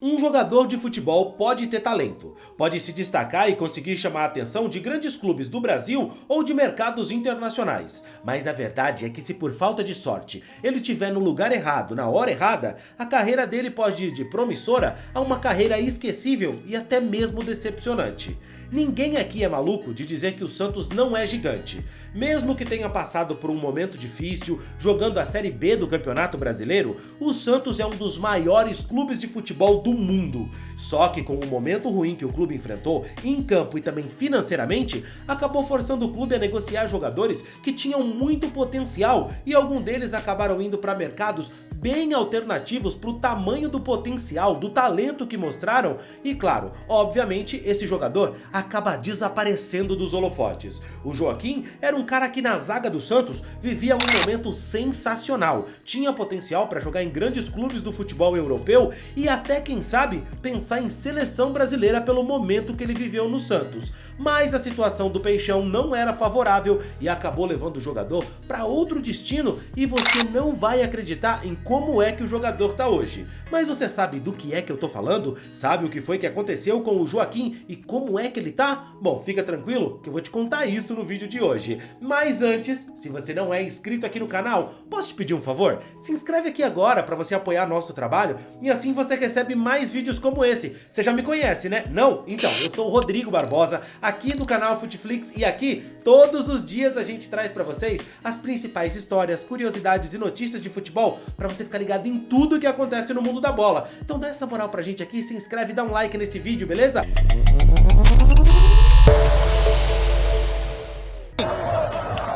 Um jogador de futebol pode ter talento, pode se destacar e conseguir chamar a atenção de grandes clubes do Brasil ou de mercados internacionais. Mas a verdade é que se por falta de sorte ele estiver no lugar errado, na hora errada, a carreira dele pode ir de promissora a uma carreira esquecível e até mesmo decepcionante. Ninguém aqui é maluco de dizer que o Santos não é gigante. Mesmo que tenha passado por um momento difícil, jogando a Série B do Campeonato Brasileiro, o Santos é um dos maiores clubes de futebol do mundo. Só que com o momento ruim que o clube enfrentou, em campo e também financeiramente, acabou forçando o clube a negociar jogadores que tinham muito potencial e alguns deles acabaram indo para mercados bem alternativos para o tamanho do potencial, do talento que mostraram e claro, obviamente esse jogador acaba desaparecendo dos holofotes. O Joaquim era um cara que na zaga do Santos vivia um momento sensacional, tinha potencial para jogar em grandes clubes do futebol europeu e até quem sabe pensar em seleção brasileira pelo momento que ele viveu no Santos. Mas a situação do Peixão não era favorável e acabou levando o jogador para outro destino e você não vai acreditar em como é que o jogador tá hoje. Mas você sabe do que é que eu tô falando? Sabe o que foi que aconteceu com o Joaquim e como é que ele tá? Bom, fica tranquilo que eu vou te contar isso no vídeo de hoje. Mas antes, se você não é inscrito aqui no canal, posso te pedir um favor? Se inscreve aqui agora para você apoiar nosso trabalho e assim você recebe mais vídeos como esse. Você já me conhece, né? Não? Então, eu sou o Rodrigo Barbosa, aqui do canal Futeflix e aqui, todos os dias a gente traz para vocês as principais histórias, curiosidades e notícias de futebol para você ficar ligado em tudo que acontece no mundo da bola. Então dá essa moral pra gente aqui, se inscreve e dá um like nesse vídeo, beleza?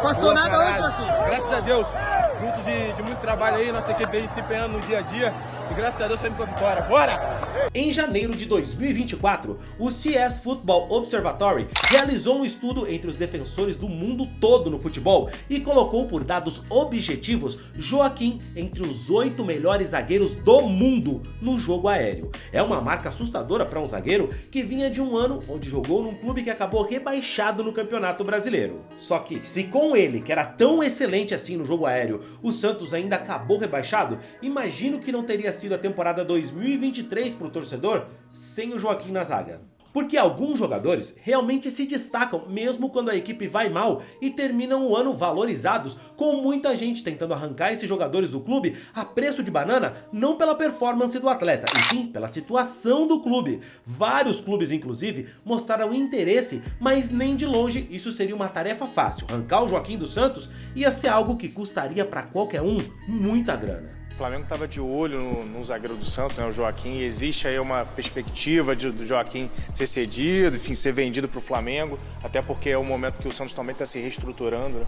Passou nada hoje, Joaquim? Graças a Deus, fruto de muito trabalho aí, nossa equipe aí se empenhando no dia a dia. E graças a Deus saímos com a vitória. Bora! Em janeiro de 2024, o CS Football Observatory realizou um estudo entre os defensores do mundo todo no futebol e colocou por dados objetivos Joaquim entre os 8 melhores zagueiros do mundo no jogo aéreo. É uma marca assustadora para um zagueiro que vinha de um ano onde jogou num clube que acabou rebaixado no Campeonato Brasileiro. Só que se com ele, que era tão excelente assim no jogo aéreo, o Santos ainda acabou rebaixado, imagino que não teria sido a temporada 2023 para o torcedor sem o Joaquim na zaga. Porque alguns jogadores realmente se destacam mesmo quando a equipe vai mal e terminam o ano valorizados, com muita gente tentando arrancar esses jogadores do clube a preço de banana, não pela performance do atleta, e sim pela situação do clube. Vários clubes inclusive mostraram interesse, mas nem de longe isso seria uma tarefa fácil. Arrancar o Joaquim dos Santos ia ser algo que custaria para qualquer um muita grana. O Flamengo estava de olho no zagueiro do Santos, né, o Joaquim, e existe aí uma perspectiva do Joaquim ser cedido, enfim, ser vendido para o Flamengo, até porque é um momento que o Santos também está se reestruturando. Né?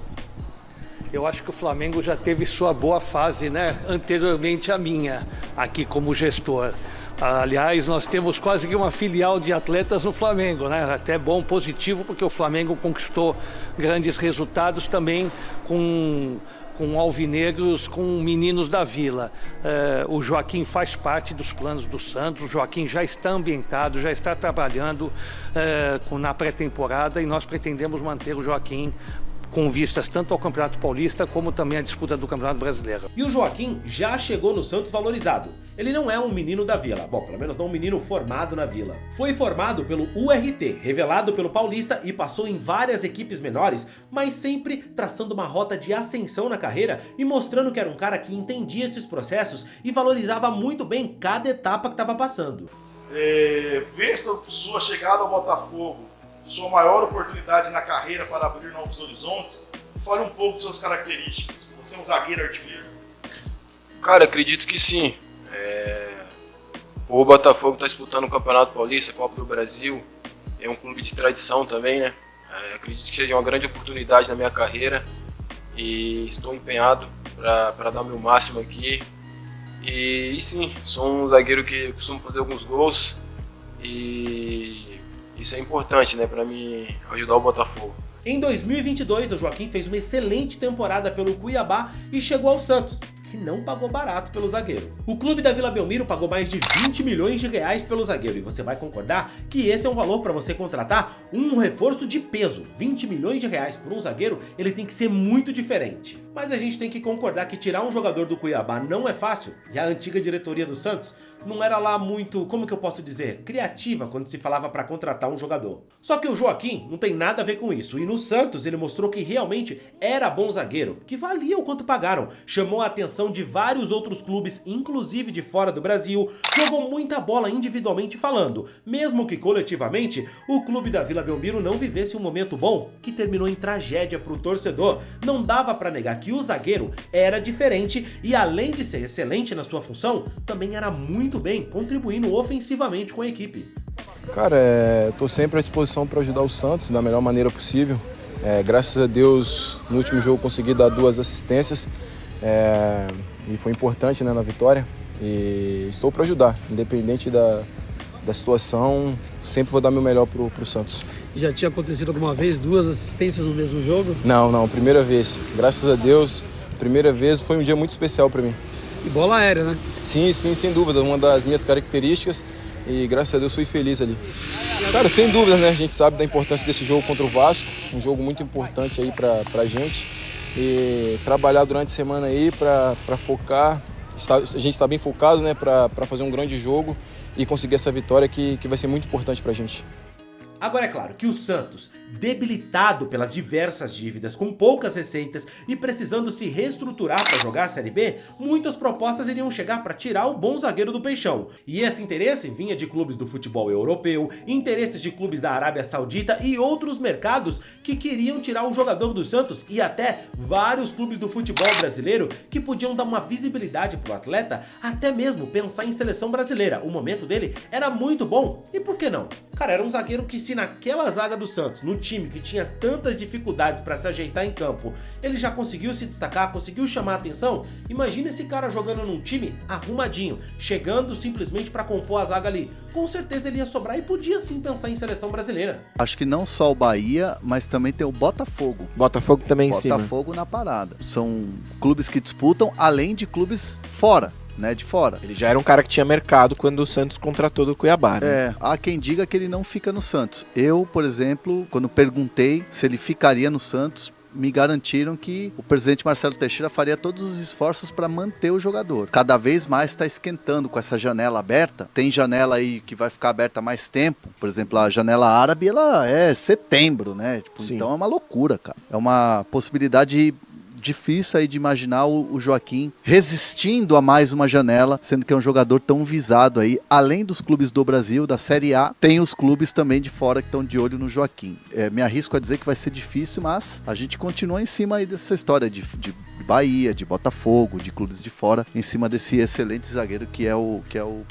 Eu acho que o Flamengo já teve sua boa fase, né, anteriormente à minha, aqui como gestor. Aliás, nós temos quase que uma filial de atletas no Flamengo, né? Até bom, positivo, porque o Flamengo conquistou grandes resultados também com alvinegros, com meninos da Vila. O Joaquim faz parte dos planos do Santos, o Joaquim já está ambientado, já está trabalhando na pré-temporada e nós pretendemos manter o Joaquim com vistas tanto ao Campeonato Paulista como também à disputa do Campeonato Brasileiro. E o Joaquim já chegou no Santos valorizado. Ele não é um menino da Vila, bom, pelo menos não um menino formado na Vila. Foi formado pelo URT, revelado pelo Paulista e passou em várias equipes menores, mas sempre traçando uma rota de ascensão na carreira e mostrando que era um cara que entendia esses processos e valorizava muito bem cada etapa que estava passando. Ver sua chegada ao Botafogo, sua maior oportunidade na carreira para abrir novos horizontes, fale um pouco de suas características. Você é um zagueiro artilheiro? Cara, acredito que sim. O Botafogo está disputando o Campeonato Paulista, a Copa do Brasil, é um clube de tradição também, né? Acredito que seja uma grande oportunidade na minha carreira e estou empenhado para dar o meu máximo aqui. E sim, sou um zagueiro que costumo fazer alguns gols e isso é importante, né, para me ajudar o Botafogo. Em 2022, o Joaquim fez uma excelente temporada pelo Cuiabá e chegou ao Santos, que não pagou barato pelo zagueiro. O clube da Vila Belmiro pagou mais de 20 milhões de reais pelo zagueiro e você vai concordar que esse é um valor para você contratar um reforço de peso. 20 milhões de reais por um zagueiro, ele tem que ser muito diferente. Mas a gente tem que concordar que tirar um jogador do Cuiabá não é fácil e a antiga diretoria do Santos não era lá muito, como que eu posso dizer, criativa quando se falava para contratar um jogador. Só que o Joaquim não tem nada a ver com isso, e no Santos ele mostrou que realmente era bom zagueiro, que valia o quanto pagaram, chamou a atenção de vários outros clubes, inclusive de fora do Brasil, jogou muita bola individualmente falando, mesmo que coletivamente o clube da Vila Belmiro não vivesse um momento bom, que terminou em tragédia pro torcedor. Não dava pra negar que o zagueiro era diferente e além de ser excelente na sua função, também era muito bem, contribuindo ofensivamente com a equipe. Cara, tô sempre à disposição para ajudar o Santos da melhor maneira possível. Graças a Deus, no último jogo consegui dar 2 assistências e foi importante, né, na vitória. E estou para ajudar, independente da situação, sempre vou dar meu melhor pro Santos. Já tinha acontecido alguma vez 2 assistências no mesmo jogo? Não, primeira vez. Graças a Deus, primeira vez, foi um dia muito especial para mim. E bola aérea, né? Sim, sem dúvida, uma das minhas características e graças a Deus fui feliz ali. Cara, sem dúvida, né? A gente sabe da importância desse jogo contra o Vasco, um jogo muito importante aí pra gente. E trabalhar durante a semana aí pra focar, a gente está bem focado, né, pra fazer um grande jogo e conseguir essa vitória que vai ser muito importante pra gente. Agora é claro que o Santos, debilitado pelas diversas dívidas, com poucas receitas e precisando se reestruturar para jogar a Série B, muitas propostas iriam chegar para tirar o bom zagueiro do Peixão. E esse interesse vinha de clubes do futebol europeu, interesses de clubes da Arábia Saudita e outros mercados que queriam tirar o jogador do Santos e até vários clubes do futebol brasileiro que podiam dar uma visibilidade para o atleta, até mesmo pensar em seleção brasileira. O momento dele era muito bom e por que não? Cara, era um zagueiro que se naquela zaga do Santos, no time que tinha tantas dificuldades para se ajeitar em campo, ele já conseguiu se destacar, conseguiu chamar a atenção, imagina esse cara jogando num time arrumadinho, chegando simplesmente para compor a zaga ali. Com certeza ele ia sobrar e podia sim pensar em seleção brasileira. Acho que não só o Bahia, mas também tem o Botafogo. Botafogo também em cima. Botafogo na parada. São clubes que disputam, além de clubes fora. Né, de fora. Ele já era um cara que tinha mercado quando o Santos contratou do Cuiabá, né? Há quem diga que ele não fica no Santos. Eu, por exemplo, quando perguntei se ele ficaria no Santos, me garantiram que o presidente Marcelo Teixeira faria todos os esforços para manter o jogador. Cada vez mais está esquentando com essa janela aberta. Tem janela aí que vai ficar aberta mais tempo. Por exemplo, a janela árabe, ela é setembro, né? Então é uma loucura, cara. É uma possibilidade difícil aí de imaginar o Joaquim resistindo a mais uma janela, sendo que é um jogador tão visado aí, além dos clubes do Brasil, da Série A, tem os clubes também de fora que estão de olho no Joaquim. Me arrisco a dizer que vai ser difícil, mas a gente continua em cima aí dessa história de Bahia, de Botafogo, de clubes de fora, em cima desse excelente zagueiro que é o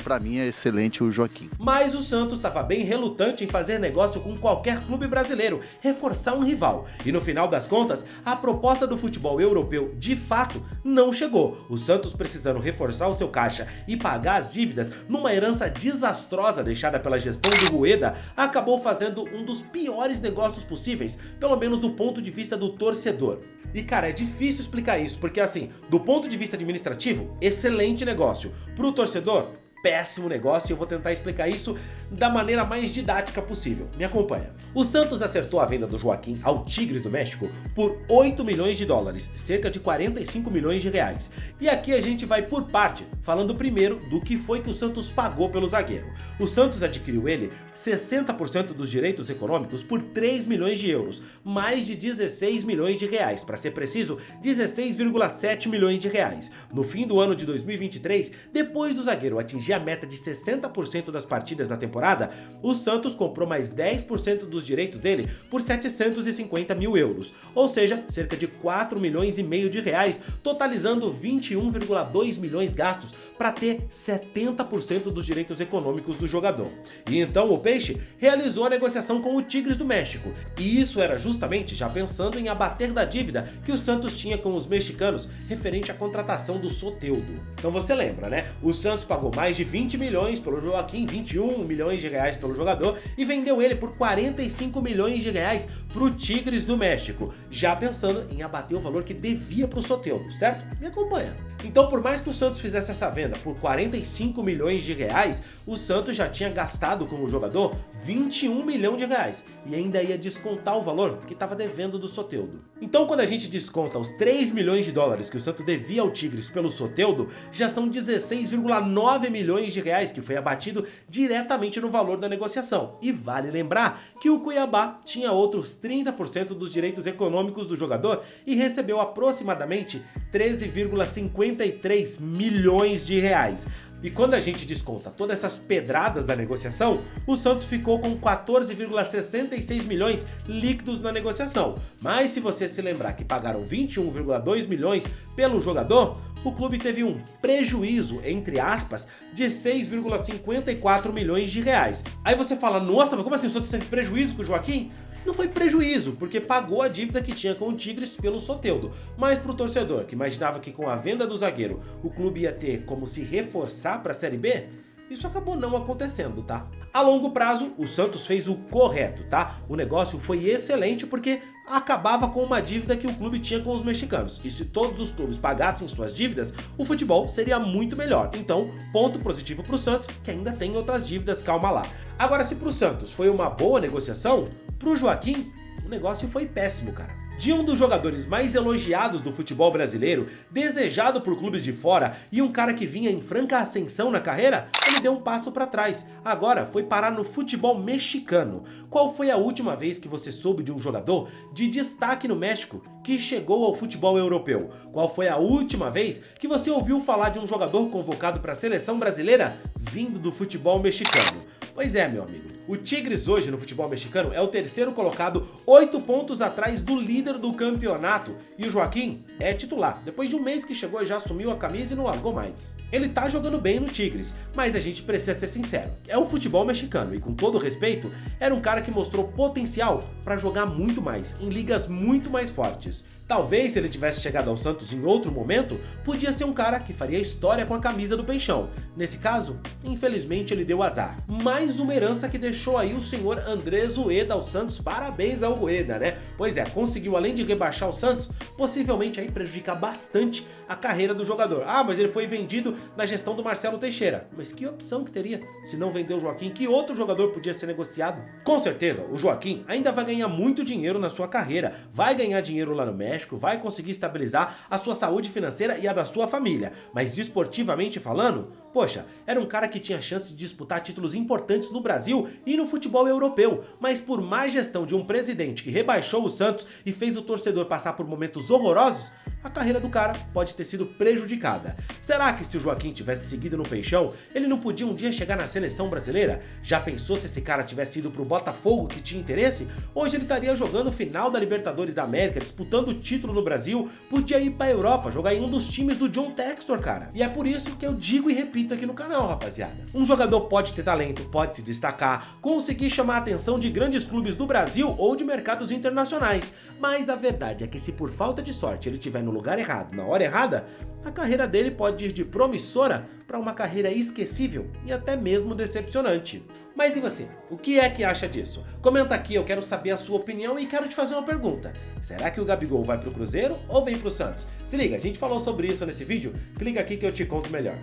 para mim é excelente o Joaquim. Mas o Santos estava bem relutante em fazer negócio com qualquer clube brasileiro, reforçar um rival. E no final das contas, a proposta do futebol europeu de fato não chegou. O Santos precisando reforçar o seu caixa e pagar as dívidas numa herança desastrosa deixada pela gestão do Rueda, acabou fazendo um dos piores negócios possíveis, pelo menos do ponto de vista do torcedor. E cara, é difícil explicar isso, porque assim, do ponto de vista administrativo, excelente negócio. Pro torcedor, péssimo negócio, e eu vou tentar explicar isso da maneira mais didática possível. Me acompanha. O Santos acertou a venda do Joaquim ao Tigres do México por 8 milhões de dólares, cerca de 45 milhões de reais. E aqui a gente vai por parte, falando primeiro do que foi que o Santos pagou pelo zagueiro. O Santos adquiriu ele 60% dos direitos econômicos por 3 milhões de euros, mais de 16 milhões de reais, para ser preciso, 16,7 milhões de reais. No fim do ano de 2023, depois do zagueiro atingir a meta de 60% das partidas na temporada, o Santos comprou mais 10% dos direitos dele por 750 mil euros, ou seja, cerca de 4 milhões e meio de reais, totalizando 21,2 milhões gastos para ter 70% dos direitos econômicos do jogador. E então o Peixe realizou a negociação com o Tigres do México, e isso era justamente já pensando em abater da dívida que o Santos tinha com os mexicanos referente à contratação do Soteldo. Então você lembra, né? O Santos pagou mais de 20 milhões pelo Joaquim, 21 milhões de reais pelo jogador e vendeu ele por 45 milhões de reais pro Tigres do México, já pensando em abater o valor que devia pro Soteldo, certo? Me acompanha. Então, por mais que o Santos fizesse essa venda por 45 milhões de reais, o Santos já tinha gastado com o jogador 21 milhões de reais e ainda ia descontar o valor que estava devendo do Soteldo. Então, quando a gente desconta os 3 milhões de dólares que o Santos devia ao Tigres pelo Soteldo, já são 16,9 milhões milhões de reais, que foi abatido diretamente no valor da negociação. E vale lembrar que o Cuiabá tinha outros 30% dos direitos econômicos do jogador e recebeu aproximadamente 13,53 milhões de reais. E quando a gente desconta todas essas pedradas da negociação, o Santos ficou com 14,66 milhões líquidos na negociação. Mas se você se lembrar que pagaram 21,2 milhões pelo jogador, o clube teve um prejuízo, entre aspas, de 6,54 milhões de reais. Aí você fala, nossa, mas como assim o Santos teve prejuízo com o Joaquim? Não foi prejuízo, porque pagou a dívida que tinha com o Tigres pelo Soteldo. Mas pro torcedor que imaginava que com a venda do zagueiro o clube ia ter como se reforçar para a Série B, isso acabou não acontecendo, tá? A longo prazo, o Santos fez o correto, tá? O negócio foi excelente porque acabava com uma dívida que o clube tinha com os mexicanos. E se todos os clubes pagassem suas dívidas, o futebol seria muito melhor. Então, ponto positivo pro Santos, que ainda tem outras dívidas, calma lá. Agora, se pro Santos foi uma boa negociação, pro Joaquim, o negócio foi péssimo, cara. De um dos jogadores mais elogiados do futebol brasileiro, desejado por clubes de fora e um cara que vinha em franca ascensão na carreira, ele deu um passo para trás. Agora foi parar no futebol mexicano. Qual foi a última vez que você soube de um jogador de destaque no México que chegou ao futebol europeu? Qual foi a última vez que você ouviu falar de um jogador convocado para a seleção brasileira vindo do futebol mexicano? Pois é, meu amigo. O Tigres hoje no futebol mexicano é o terceiro colocado, 8 pontos atrás do líder do campeonato. E o Joaquim é titular. Depois de um mês que chegou, já assumiu a camisa e não largou mais. Ele tá jogando bem no Tigres, mas a gente precisa ser sincero. É o futebol mexicano e, com todo respeito, era um cara que mostrou potencial para jogar muito mais, em ligas muito mais fortes. Talvez se ele tivesse chegado ao Santos em outro momento, podia ser um cara que faria história com a camisa do Peixão. Nesse caso, infelizmente ele deu azar. Mais uma herança que deixou aí o senhor Andrés Ueda ao Santos. Parabéns ao Ueda, né? Pois é, conseguiu, além de rebaixar o Santos, possivelmente aí prejudicar bastante a carreira do jogador. Ah, mas ele foi vendido na gestão do Marcelo Teixeira. Mas que opção que teria se não vender o Joaquim? Que outro jogador podia ser negociado? Com certeza, o Joaquim ainda vai ganhar muito dinheiro na sua carreira. Vai ganhar dinheiro lá no México, vai conseguir estabilizar a sua saúde financeira e a da sua família. Mas esportivamente falando, poxa, era um cara que tinha chance de disputar títulos importantes no Brasil e no futebol europeu, mas por má gestão de um presidente que rebaixou o Santos e fez o torcedor passar por momentos horrorosos, a carreira do cara pode ter sido prejudicada. Será que se o Joaquim tivesse seguido no Peixão, ele não podia um dia chegar na seleção brasileira? Já pensou se esse cara tivesse ido pro Botafogo, que tinha interesse? Hoje ele estaria jogando o final da Libertadores da América, disputando o título no Brasil, podia ir pra Europa, jogar em um dos times do John Textor, cara. E é por isso que eu digo e repito aqui no canal, rapaziada. Um jogador pode ter talento, pode se destacar, conseguir chamar a atenção de grandes clubes do Brasil ou de mercados internacionais, mas a verdade é que se por falta de sorte ele estiver no lugar errado, na hora errada, a carreira dele pode ir de promissora para uma carreira esquecível e até mesmo decepcionante. Mas e você? O que é que acha disso? Comenta aqui, eu quero saber a sua opinião e quero te fazer uma pergunta. Será que o Gabigol vai pro Cruzeiro ou vem pro Santos? Se liga, a gente falou sobre isso nesse vídeo, clica aqui que eu te conto melhor.